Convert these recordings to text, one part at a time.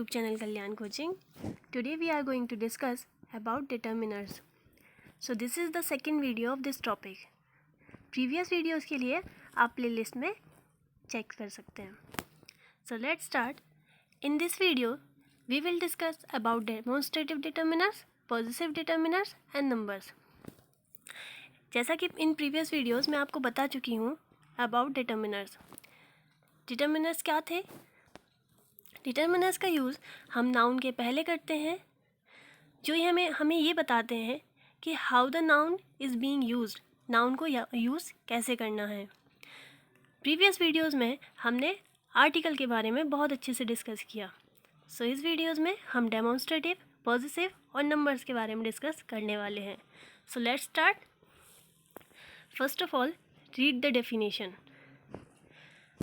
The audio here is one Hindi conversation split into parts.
YouTube channel Kalyan Coaching. Today we are going to discuss about determiners. So this is the second video of this topic. Previous videos के लिए आप playlist में check कर सकते हैं. So let's start. In this video we will discuss about demonstrative determiners, possessive determiners and numbers. जैसा कि इन previous videos में आपको बता चुकी हूँ about determiners. Determiners क्या थे? डिटर्मिनर्स का यूज़ हम नाउन के पहले करते हैं जो ये हमें ये बताते हैं कि how the noun is being used, noun को यूज़ कैसे करना है. प्रीवियस वीडियोस में हमने आर्टिकल के बारे में बहुत अच्छे से डिस्कस किया. सो इस वीडियोस में हम डेमोन्स्ट्रेटिव, पॉजिटिव और नंबर्स के बारे में डिस्कस करने वाले हैं. So let's start. First of all read the definition.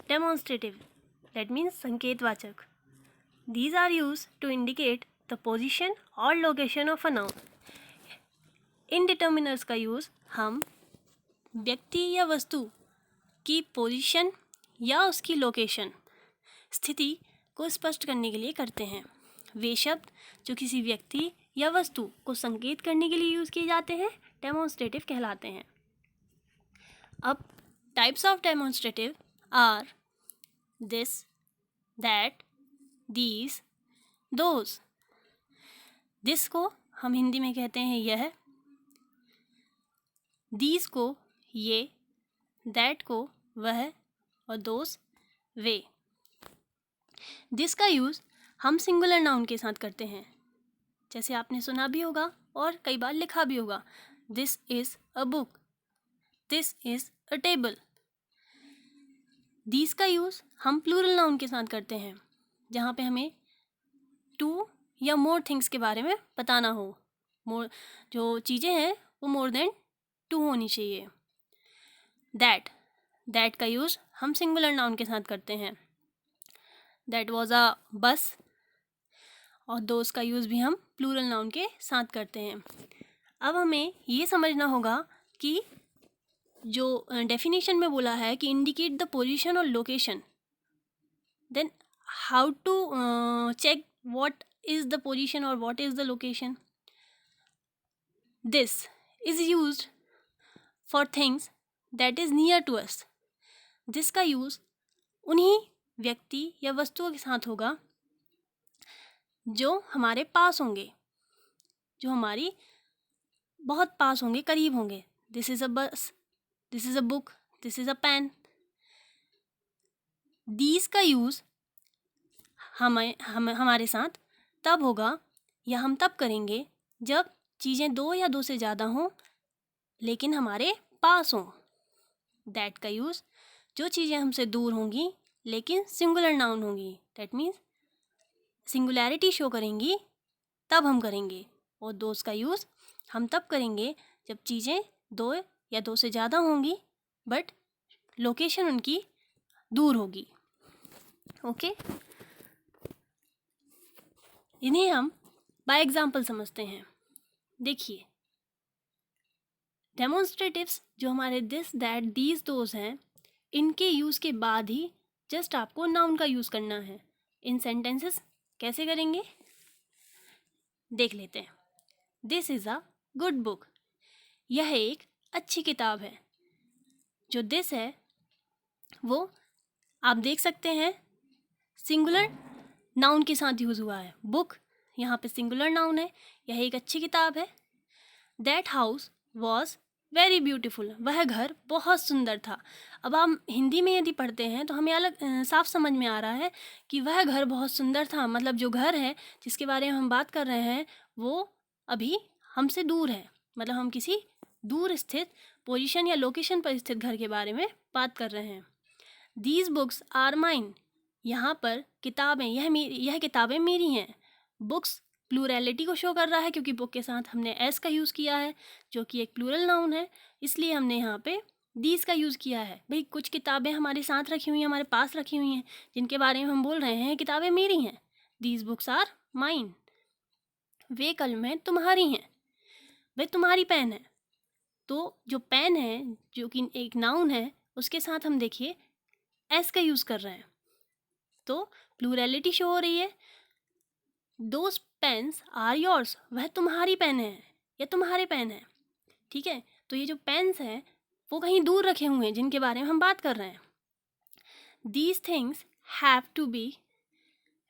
Demonstrative that means संकेतवाचक. These are used to indicate the position or location of a noun. In determiners का यूज़ हम व्यक्ति या वस्तु की पोजीशन या उसकी लोकेशन, स्थिति को स्पष्ट करने के लिए करते हैं. वे शब्द जो किसी व्यक्ति या वस्तु को संकेत करने के लिए यूज़ किए जाते हैं डेमोन्स्ट्रेटिव कहलाते हैं. अब types of demonstrative are this, that, these, those. This को हम हिंदी में कहते हैं यह, these को ये, that को वह और those वे. दिस का यूज़ हम सिंगुलर नाउन के साथ करते हैं, जैसे आपने सुना भी होगा और कई बार लिखा भी होगा. This is a book, this is a table. This का यूज़ हम प्लूरल नाउन के साथ करते हैं जहाँ पे हमें टू या मोर थिंग्स के बारे में बताना हो. मोर जो चीज़ें हैं वो मोर देन टू होनी चाहिए. दैट का यूज़ हम सिंगुलर नाउन के साथ करते हैं. दैट वाज अ बस. और दोस का यूज़ भी हम प्लूरल नाउन के साथ करते हैं. अब हमें ये समझना होगा कि जो डेफिनेशन में बोला है कि इंडिकेट द पोजीशन और location, then how to check what is the position or what is the location. This is used for things that is near to us. This का यूज़ उन्हीं व्यक्ति या वस्तुओं के साथ होगा जो हमारे पास होंगे, जो हमारी बहुत पास होंगे, करीब होंगे. This is a bus, this is a book, this is a pen. These का यूज़ हमारे साथ तब होगा या हम तब करेंगे जब चीज़ें दो या दो से ज़्यादा हों लेकिन हमारे पास हों. दैट का यूज़ जो चीज़ें हमसे दूर होंगी लेकिन सिंगुलर नाउन होंगी, दैट मीन्स सिंगुलैरिटी शो करेंगी, तब हम करेंगे. और दोस का यूज़ हम तब करेंगे जब चीज़ें दो या दो से ज़्यादा होंगी बट लोकेशन उनकी दूर होगी. ओके इन्हें हम बाय एग्जाम्पल समझते हैं. देखिए डेमोन्स्ट्रेटिव्स जो हमारे दिस, दैट, दीज, दोज हैं, इनके यूज़ के बाद ही जस्ट आपको नाउन का यूज़ करना है. इन सेंटेंसेस कैसे करेंगे देख लेते हैं. This is a good book. यह एक अच्छी किताब है. जो दिस है वो आप देख सकते हैं सिंगुलर नाउन के साथ यूज़ हुआ है. बुक यहाँ पे सिंगुलर नाउन है, यह एक अच्छी किताब है. That house was very beautiful. वह घर बहुत सुंदर था. अब हम हिंदी में यदि पढ़ते हैं तो हमें अलग साफ समझ में आ रहा है कि वह घर बहुत सुंदर था, मतलब जो घर है जिसके बारे में हम बात कर रहे हैं वो अभी हमसे दूर है, मतलब हम किसी दूर स्थित पोजीशन या लोकेशन पर स्थित घर के बारे में बात कर रहे हैं. These books are mine. यहाँ पर किताबें, यह किताबें मेरी हैं. बुक्स प्लूरैलिटी को शो कर रहा है क्योंकि बुक के साथ हमने एस का यूज़ किया है जो कि एक प्लूरल नाउन है, इसलिए हमने यहाँ पे दीज का यूज़ किया है. भाई कुछ किताबें हमारे साथ रखी हुई हैं, हमारे पास रखी हुई हैं, जिनके बारे में हम बोल रहे हैं किताबें मेरी हैं. These books are mine. वे कलमें तुम्हारी हैं. भाई तुम्हारी पेन है, तो जो पेन है जो कि एक नाउन है उसके साथ हम देखिए एस का यूज़ कर रहे हैं तो प्लूरैलिटी शो हो रही है. दोज पेन्स आर योर्स, वह तुम्हारी पेन है या तुम्हारे पेन है, ठीक है। तो ये जो पेन्स हैं वो कहीं दूर रखे हुए हैं जिनके बारे में हम बात कर रहे हैं। These things have to be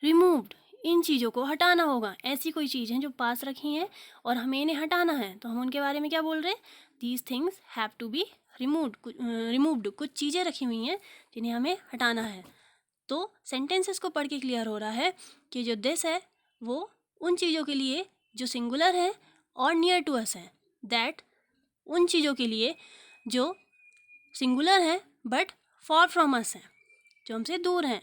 removed, इन चीज़ों को हटाना होगा। ऐसी कोई चीज़ है जो पास रखी हैं और हमें इन्हें हटाना है, तो हम उनके बारे में क्या बोल रहे हैं? These things have to be removed, कुछ चीज़ें रखी हुई हैं जिन्हें हमें हटाना है। तो सेंटेंसेस को पढ़ के क्लियर हो रहा है कि जो दिस है वो उन चीज़ों के लिए जो सिंगुलर है और नियर टू अस है, दैट उन चीज़ों के लिए जो सिंगुलर है बट फॉर फ्रॉम अस है, जो हमसे दूर हैं।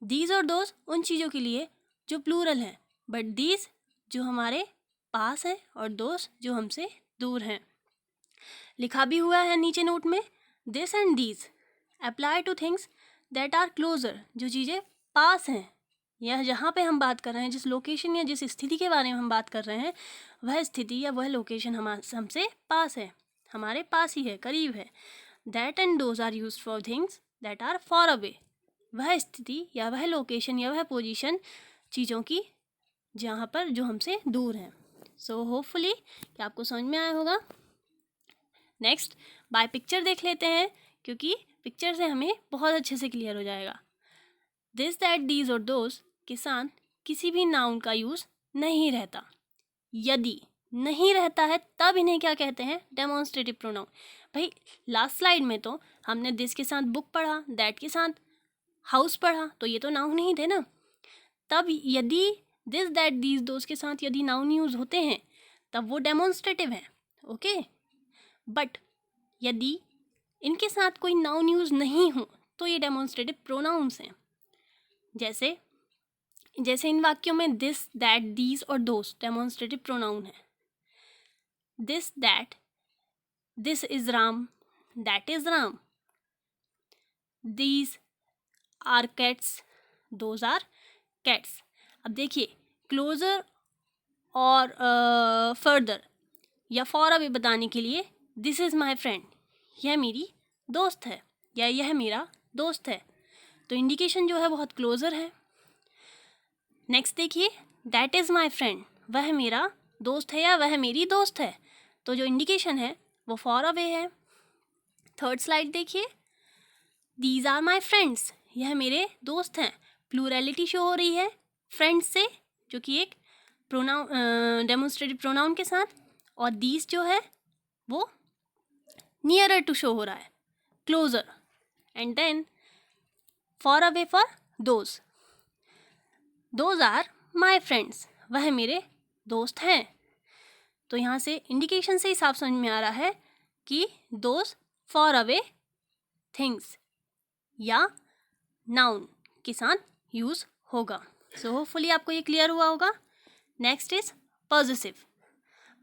दीज और दोज उन चीज़ों के लिए जो प्लूरल है, बट दीज जो हमारे पास है और दोज जो हमसे दूर हैं। लिखा भी हुआ है नीचे नोट में, this and these apply to things that are closer, जो चीज़ें पास हैं या जहाँ पे हम बात कर रहे हैं, जिस लोकेशन या जिस स्थिति के बारे में हम बात कर रहे हैं, वह स्थिति या वह लोकेशन हमसे पास है, हमारे पास ही है, करीब है। That and those are used for things that are far away, वह स्थिति या वह लोकेशन या वह पोजीशन चीज़ों की जहाँ पर जो हमसे दूर हैं। सो होपफुली कि आपको समझ में आया होगा। नेक्स्ट बाय पिक्चर देख लेते हैं, क्योंकि पिक्चर से हमें बहुत अच्छे से क्लियर हो जाएगा। दिस दैट दीज और दोज के साथ किसी भी नाउन का यूज़ नहीं रहता। यदि नहीं रहता है तब इन्हें क्या कहते हैं? Demonstrative pronoun. भाई लास्ट स्लाइड में तो हमने दिस के साथ बुक पढ़ा, दैट के साथ हाउस पढ़ा, तो ये तो नाउन नहीं थे ना। तब यदि दिस दैट दीज दोज के साथ यदि नाउन यूज होते हैं तब वो डेमोन्स्ट्रेटिव है, ओके। बट यदि इनके साथ कोई नाउन यूज नहीं हो तो ये डेमोन्स्ट्रेटिव प्रोनाउंस हैं। जैसे इन वाक्यों में दिस दैट दीज और दोज डेमोन्स्ट्रेटिव प्रोनाउन है। This that, this is Ram, that is Ram. These are cats, those are cats. अब देखिए क्लोजर और फर्दर या फॉर अवे बताने के लिए दिस इज़ माई फ्रेंड, यह मेरी दोस्त है या यह मेरा दोस्त है, तो इंडिकेशन जो है बहुत क्लोजर है। नेक्स्ट देखिए दैट इज़ माई फ्रेंड, वह मेरा दोस्त है या वह मेरी दोस्त है, तो जो इंडिकेशन है वो फॉर अवे है। थर्ड स्लाइड देखिए, दीज आर माई फ्रेंड्स, यह मेरे दोस्त हैं, प्लूरैलिटी शो हो रही है फ्रेंड्स से, जो कि एक प्रोनाउन डेमोन्स्ट्रेटिव प्रोनाउन के साथ, और दीज जो है वो नियरर टू शो हो रहा है, closer. And then far away for those, those are my friends, वह मेरे दोस्त हैं। तो यहाँ से इंडिकेशन से ही साफ समझ में आ रहा है कि दोज फॉर अवे थिंग्स या नाउन के साथ यूज होगा। सो होपफुली आपको ये क्लियर हुआ होगा। Next is positive.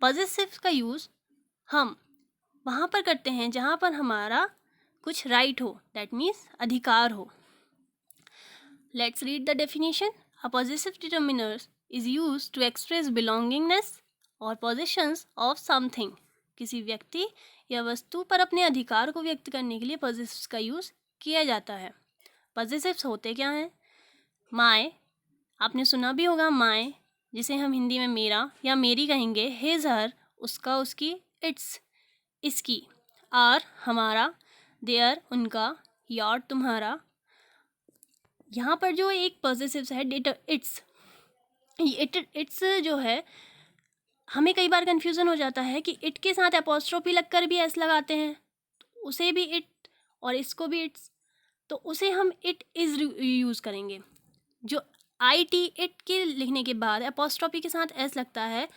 पॉजिटिव का यूज हम वहाँ पर करते हैं जहाँ पर हमारा कुछ राइट हो, दैट मीन्स अधिकार हो। Let's read the definition. A positive determiner is use to express belongingness और पोजीशंस ऑफ समथिंग। किसी व्यक्ति या वस्तु पर अपने अधिकार को व्यक्त करने के लिए पॉजिटिव्स का यूज किया जाता है। पॉजिटिव्स होते क्या हैं? माय, आपने सुना भी होगा माय, जिसे हम हिंदी में मेरा या मेरी कहेंगे। हिज, हर, उसका, उसकी। इट्स, इसकी। आर, हमारा। देयर, उनका। योर, तुम्हारा। यहाँ पर जो एक पॉजिटिव्स है इट्स जो है, हमें कई बार कन्फ्यूज़न हो जाता है कि इट के साथ एपोस्ट्रोफी लगकर भी एस लगाते हैं, तो उसे भी इट और इसको भी इट्स, तो उसे हम इट इज़ यूज़ करेंगे। जो IT इट के लिखने के बाद एपोस्ट्रोफी के साथ एस लगता है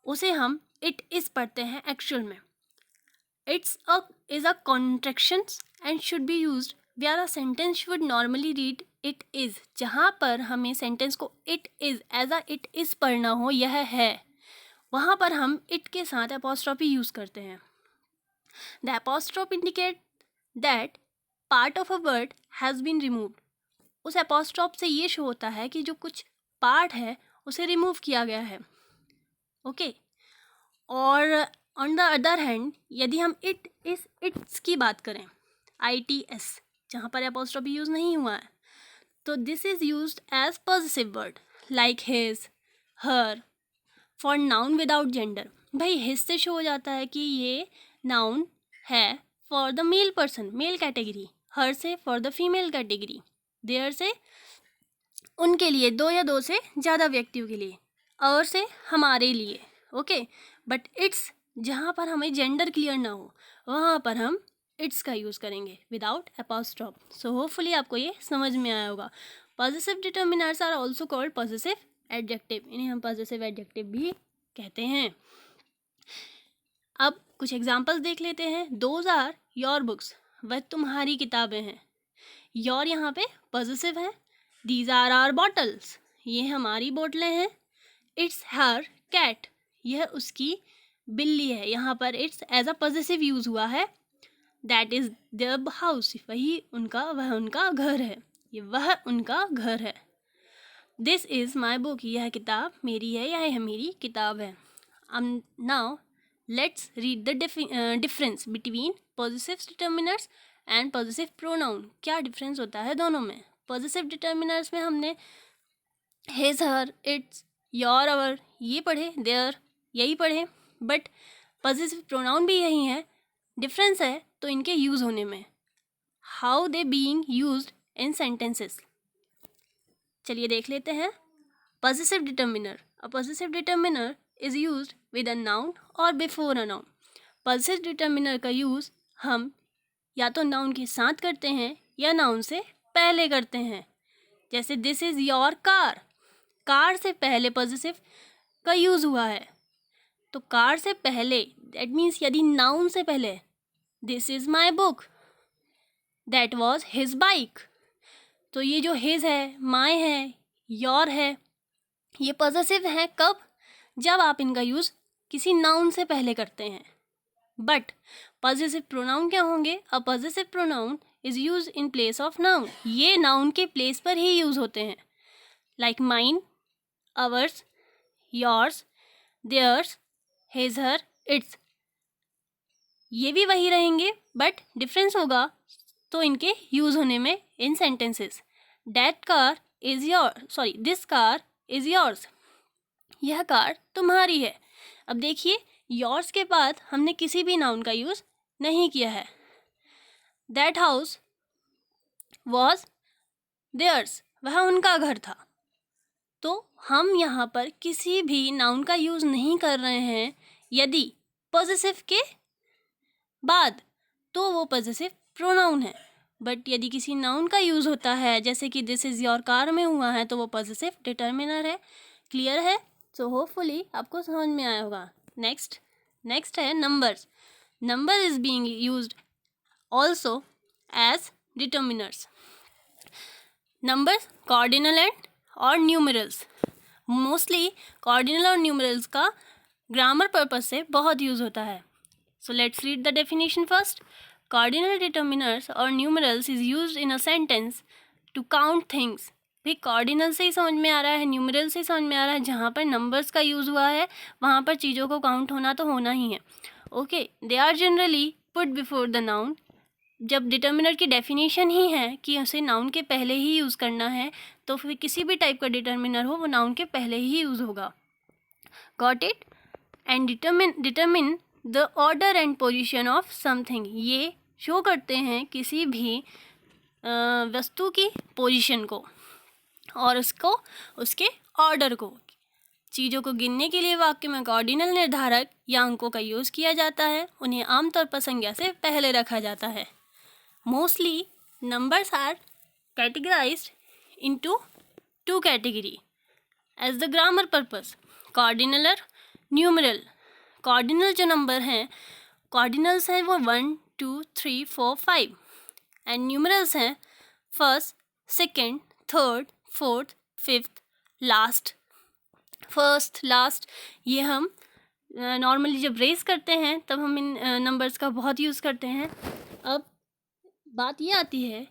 उसे हम इट इज़ पढ़ते हैं एक्चुअल में। It's is a contraction and should be used where a sentence should normally read it is. जहाँ पर हमें सेंटेंस को it is as a it is पढ़ना हो, यह है, वहाँ पर हम इट के साथ एपोस्ट्रोफी यूज़ करते हैं। The apostrophe indicate that part of a word has been removed. उस एपोस्ट्रोफ से ये शो होता है कि जो कुछ पार्ट है उसे रिमूव किया गया है, ओके। और ऑन द अदर हैंड यदि हम इट इस इट्स की बात करें, ITS, जहाँ पर एपोस्ट्रोफी यूज़ नहीं हुआ है, तो this is used as positive word like his, her. For noun without gender, भाई हिज से शो हो जाता है कि ये नाउन है for the male person, male category. Her से for the female category. Their से उनके लिए, दो या दो से ज़्यादा व्यक्तियों के लिए। और से हमारे लिए। ओके, बट इट्स, जहाँ पर हमें जेंडर क्लियर ना हो वहाँ पर हम इट्स का यूज़ करेंगे विदाउट अपॉस्ट्रोफ। सो होपफुली आपको ये समझ में आया होगा। Possessive determiners are also called possessive adjective, इन्हें हम पॉजेसिव एडजेक्टिव भी कहते हैं। अब कुछ एग्जाम्पल्स देख लेते हैं। दोज आर योर बुक्स, वह तुम्हारी किताबें हैं। योर यहाँ पे पॉजेसिव है। दीज आर आर बॉटल्स, ये हमारी बोतलें हैं। इट्स हर कैट, यह उसकी बिल्ली है। यहाँ पर its as a possessive use हुआ है। दैट इज़ देयर हाउस, वही उनका, वह उनका घर है। ये वह उनका घर है। दिस इज़ माई बुक, यह किताब मेरी है, यह मेरी किताब है। Now let's read the difference between possessive determiners and possessive pronoun. क्या डिफरेंस होता है दोनों में? पॉजेसिव डिटर्मिनर्स में हमने हिज, हर, इट्स, योर, अवर ये पढ़े, देयर यही पढ़े, बट पॉजेसिव प्रोनाउन भी यही है। डिफरेंस है तो इनके यूज़ होने में, how they being used in sentences. चलिए देख लेते हैं। Possessive determiner, a possessive determiner is used with a noun और before a noun. Possessive determiner का यूज़ हम या तो नाउन के साथ करते हैं या नाउन से पहले करते हैं। जैसे this is your car, car से पहले पॉजेसिव का यूज़ हुआ है। तो कार से पहले, दैट मीन्स यदि नाउन से पहले, this is my book, that was his bike. तो ये जो हिज है, माई है, योर है, ये पॉजेसिव है कब? जब आप इनका यूज़ किसी नाउन से पहले करते हैं। बट पॉजेसिव प्रोनाउन क्या होंगे? A possessive pronoun is use in place of noun, ये नाउन के प्लेस पर ही यूज होते हैं। Like mine, ours, yours, theirs, his, her, its, ये भी वही रहेंगे, बट डिफरेंस होगा तो इनके यूज होने में in sentences. That car is your, sorry this car is yours, यह कार तुम्हारी है। अब देखिए, योर्स के बाद हमने किसी भी नाउन का यूज नहीं किया है। दैट हाउस वॉज देयर्स, वह उनका घर था। तो हम यहाँ पर किसी भी नाउन का यूज नहीं कर रहे हैं। यदि पॉजेसिव के बाद तो वो पॉजेसिव प्रोनाउन है, बट यदि किसी नाउन का यूज होता है, जैसे कि दिस इज योर कार में हुआ है, तो वो पॉजेसिव डिटर्मिनर है। क्लियर है? सो होपफुली आपको समझ में आया होगा। नेक्स्ट है numbers. Number is being used also as determiners. Numbers cardinal and और न्यूमरल्स, मोस्टली कॉर्डिनल और न्यूमरल्स का ग्रामर पर्पस से बहुत यूज होता है। So let's read the definition first. Cardinal determiners और numerals is used in a sentence to count things. भी कॉर्डिनल से ही समझ में आ रहा है, न्यूमरल से ही समझ में आ रहा है, जहाँ पर नंबर्स का यूज़ हुआ है वहाँ पर चीज़ों को काउंट होना तो होना ही है। Okay, they are generally put before the noun. जब डिटर्मिनर की डेफिनेशन ही है कि उसे नाउन के पहले ही यूज़ करना है, तो फिर किसी भी टाइप का डिटर्मिनर हो वो नाउन के पहले ही यूज़ होगा। Got it? And determine the order and position of something, ये शो करते हैं किसी भी वस्तु की पोजीशन को और उसको, उसके ऑर्डर को। चीज़ों को गिनने के लिए वाक्य में कॉर्डिनल निर्धारक या अंकों का यूज़ किया जाता है। उन्हें आमतौर पर संज्ञा से पहले रखा जाता है। Mostly numbers are categorised into two category as the grammar purpose, cardinal और न्यूमरल। कॉर्डिनल जो नंबर हैं, कॉर्डिनल्स हैं वो 1 2 3 4 5, एंड न्यूमरल्स हैं first, second, third, fourth, fifth, last. First, last ये हम नॉर्मली जब रेस करते हैं तब हम इन नंबर्स का बहुत यूज़ करते हैं। अब बात ये आती है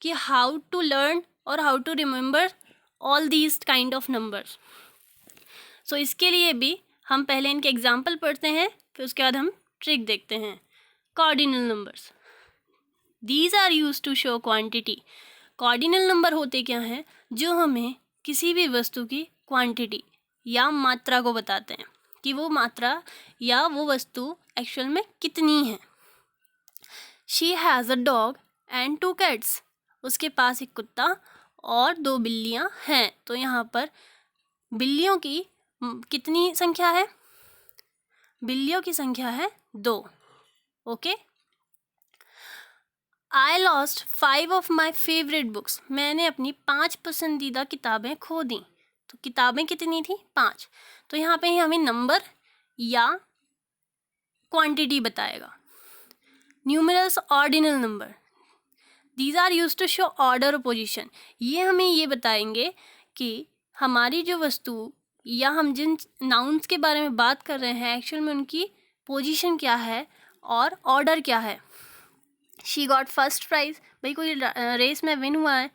कि हाउ टू लर्न और how to remember all these kind of numbers. So इसके लिए भी हम पहले इनके एग्जाम्पल पढ़ते हैं, फिर उसके बाद हम ट्रिक देखते हैं। Cardinal numbers, these are use to show quantity. Cardinal number होते क्या हैं? जो हमें किसी भी वस्तु की क्वांटिटी या मात्रा को बताते हैं कि वो मात्रा या वो वस्तु एक्चुअल में कितनी है। She has a dog and 2 cats। उसके पास एक कुत्ता और 2 बिल्लियाँ हैं। तो यहाँ पर बिल्लियों की कितनी संख्या है? बिल्लियों की संख्या है 2। Okay. I lost 5 of my favourite books. मैंने अपनी 5 पसंदीदा किताबें खो दी। तो किताबें कितनी थी? 5। तो यहाँ पे हमें नंबर या क्वांटिटी बताएगा। Numerals ordinal number, these are use to show order और पोजिशन। ये हमें ये बताएंगे कि हमारी जो वस्तु या हम जिन नाउन्स के बारे में बात कर रहे हैं एक्चुअल में उनकी पोजीशन क्या है और ऑर्डर क्या है। शी गॉट फर्स्ट प्राइज़, भाई कोई रेस में विन हुआ है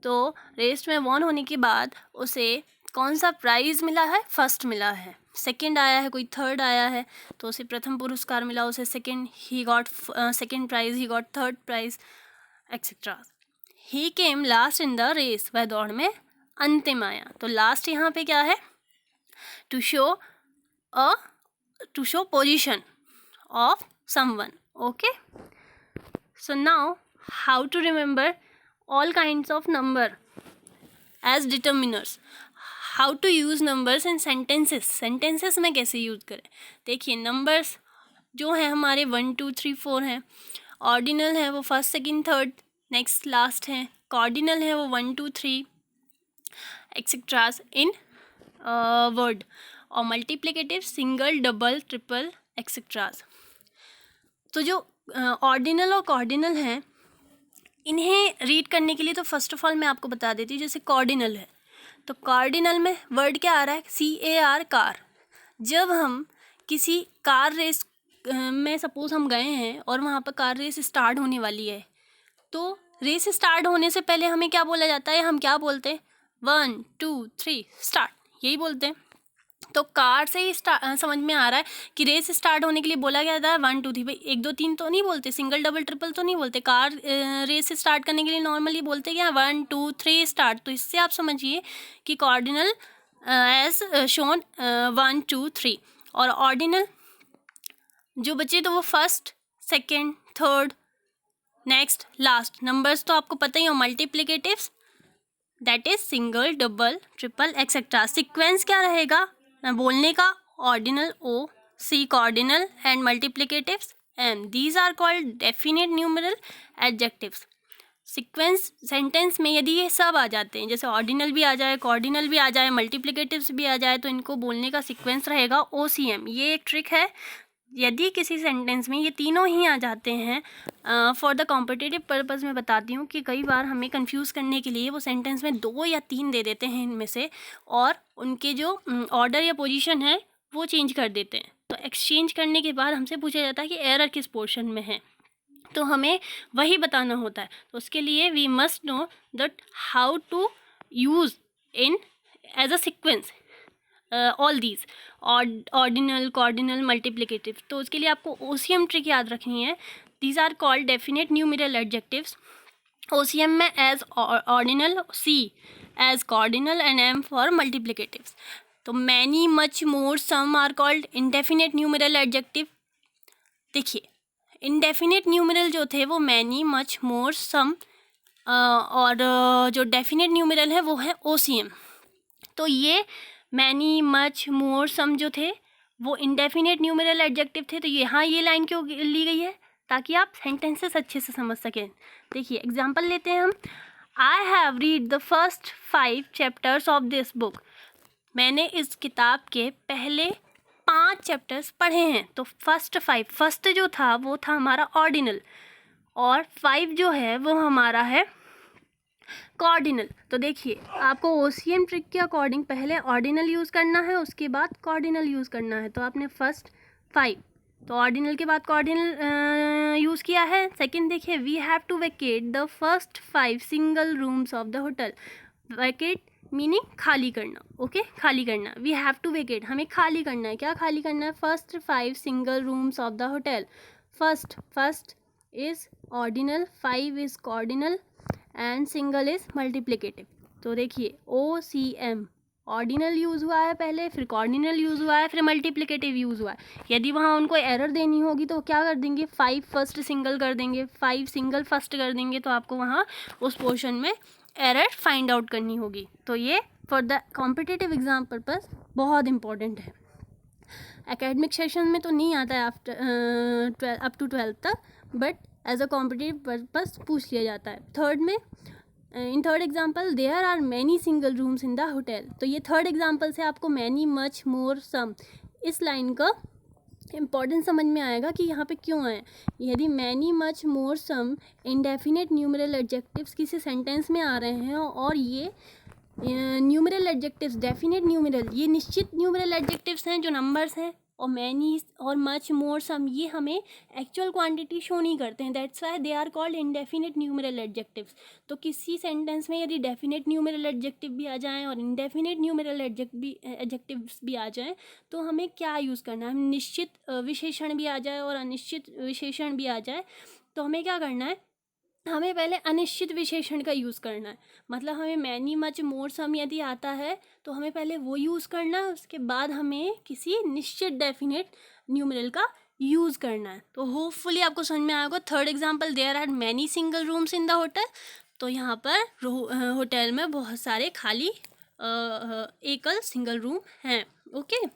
तो रेस में वॉन होने के बाद उसे कौन सा प्राइज़ मिला है? फर्स्ट मिला है। सेकंड आया है, कोई थर्ड आया है तो उसे प्रथम पुरस्कार मिला, उसे second, he got second prize, he got third prize etcetera. He came last in the race, वह दौड़ में अंतिम आया। तो लास्ट यहाँ पे क्या है? To show position of someone. Okay, so now how to remember all kinds of number as determiners, how to use numbers in sentences में कैसे यूज करें। देखिए नंबर्स जो हैं हमारे 1 2 3 4 हैं। ऑर्डिनल है वो first second third next last हैं। कॉर्डिनल है वो 1 2 3 एक्सेट्रास इन वर्ड। और multiplicative single double triple etceteras. तो जो ऑर्डिनल और कॉर्डिनल हैं इन्हें रीड करने के लिए तो फर्स्ट ऑफ ऑल मैं आपको बता देती हूँ। जैसे कॉर्डिनल है तो कॉर्डिनल में वर्ड क्या आ रहा है? CAR, car. जब हम किसी कार रेस में सपोज हम गए हैं और वहाँ पर कार रेस स्टार्ट होने वाली है तो रेस स्टार्ट होने से पहले हमें क्या बोला जाता है? हम क्या बोलते हैं? 1 2 3 स्टार्ट, यही बोलते हैं। तो कार से ही समझ में आ रहा है कि रेस स्टार्ट होने के लिए बोला गया था 1 2 3। भाई 1 2 3 तो नहीं बोलते, सिंगल डबल ट्रिपल तो नहीं बोलते। कार रेस स्टार्ट करने के लिए नॉर्मली बोलते क्या? 1 2 3 स्टार्ट। तो इससे आप समझिए कि कॉर्डिनल एज शोन 1 2 3 और ऑर्डिनल जो बचे तो वो first second third next last. Numbers तो आपको पता ही हो। Multiplicatives that is single double triple etcetera. Sequence क्या रहेगा बोलने का? Ordinal O, C cardinal and multiplicatives M। These are called definite numeral adjectives. Sequence sentence में यदि ये सब आ जाते हैं, जैसे ऑर्डिनल भी आ जाए, कॉर्डिनल भी आ जाए, मल्टीप्लिकेटिव्स भी आ जाए, तो इनको बोलने का सीक्वेंस रहेगा OCM। ये एक ट्रिक है। यदि किसी सेंटेंस में ये तीनों ही आ जाते हैं, फॉर द कॉम्पिटिटिव पर्पज़ में बताती हूँ कि कई बार हमें कंफ्यूज करने के लिए वो सेंटेंस में 2 या 3 दे देते हैं इनमें से और उनके जो ऑर्डर या पोजीशन है वो चेंज कर देते हैं। तो एक्सचेंज करने के बाद हमसे पूछा जाता है कि एरर किस पोर्शन में है, तो हमें वही बताना होता है। तो उसके लिए we must know that how to use in as a sequence all these ordinal cardinal multiplicative. तो उसके लिए आपको OCM ट्रिक याद रखनी है। These are called definite numeral adjectives. OCM में as ordinal, C as cardinal and M for multiplicatives. तो many much more some are called indefinite numeral adjective. देखिए इंडेफिनेट न्यूमरल जो थे वो मैनी मच मोर सम और जो डेफिनेट न्यूमरल है वो है OCM। तो ये मैनी मच मोर सम जो थे वो इंडेफिनेट न्यूमरल एडजेक्टिव थे। तो यहाँ ये लाइन क्यों ली गई है? ताकि आप सेंटेंसेस अच्छे से समझ सकें। देखिए एग्जांपल लेते हैं हम। I have read the first 5 chapters of this book. मैंने इस किताब के पहले 5 चैप्टर्स पढ़े हैं। तो फर्स्ट 5, फर्स्ट जो था वो था हमारा ऑर्डिनल और 5 जो है वो हमारा है कॉर्डिनल। तो देखिए आपको OCM ट्रिक के अकॉर्डिंग पहले ऑर्डिनल यूज़ करना है, उसके बाद कॉर्डिनल यूज़ करना है। तो आपने फर्स्ट 5 तो ऑर्डिनल के बाद कॉर्डिनल यूज़ किया है। सेकंड देखिए, we have to vacate the first 5 single rooms of the hotel. Vacate meaning खाली करना। ओके, खाली करना। वी हैव टू वेकेट, हमें खाली करना है। क्या खाली करना है? First 5 single rooms of the hotel. First is ordinal, 5 is cardinal and single is multiplicative. तो देखिए OCM ऑर्डिनल यूज़ हुआ है पहले, फिर कॉर्डिनल यूज़ हुआ है, फिर मल्टीप्लिकेटिव यूज़ हुआ है। यदि वहाँ उनको एरर देनी होगी तो क्या कर देंगे, 5 फर्स्ट सिंगल कर देंगे, 5 सिंगल फर्स्ट कर देंगे, तो आपको वहाँ उस पोर्शन में एरर फाइंड आउट करनी होगी। तो ये for the competitive exam purpose बहुत इंपॉर्टेंट है। एकेडमिक सेशन में तो नहीं आता है आफ्टर अप टू 12th तक, but as a competitive purpose पूछ लिया जाता है। थर्ड में in third example there are many single rooms in the hotel. तो ये थर्ड एग्जाम्पल से आपको मैनी, मच, मोर, सम इस लाइन का इम्पॉर्टेंस समझ में आएगा कि यहाँ पे क्यों आए। यदि मैनी, मच, मोर, सम इंडेफिनेट न्यूमरल एडजेक्टिव्स किसी सेंटेंस में आ रहे हैं और ये न्यूमरल एडजेक्टिव्स, डेफिनेट न्यूमरल, ये निश्चित न्यूमरल एडजेक्टिव्स हैं जो नंबर्स हैं, और मैनी और मच, मोर, सम ये हमें एक्चुअल क्वांटिटी शो नहीं करते हैं, that's why they are called indefinite numeral adjectives. तो किसी सेंटेंस में यदि डेफिनेट न्यूमरल एडजेक्टिव भी आ जाएँ और इंडेफिनेट न्यूमरल एडजेक्टिव्स भी आ जाएँ, तो हमें क्या यूज़ करना है, हम निश्चित विशेषण भी आ जाए और अनिश्चित विशेषण भी आ जाए, तो हमें क्या करना है, हमें पहले अनिश्चित विशेषण का यूज़ करना है। मतलब हमें मैनी, मच, मोर, सम यदि आता है तो हमें पहले वो यूज़ करना है, उसके बाद हमें किसी निश्चित डेफिनेट न्यूमरल का यूज़ करना है। तो होपफुली आपको समझ में आएगा। Third example, there are many single rooms in the hotel. तो यहाँ पर होटल में बहुत सारे खाली एकल सिंगल रूम हैं। ओके,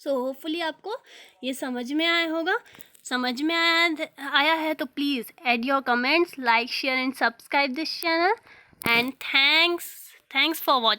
सो होपफुली आपको ये समझ में आया होगा। समझ में आया है तो please add your comments, like, share and subscribe this channel, and thanks for watching.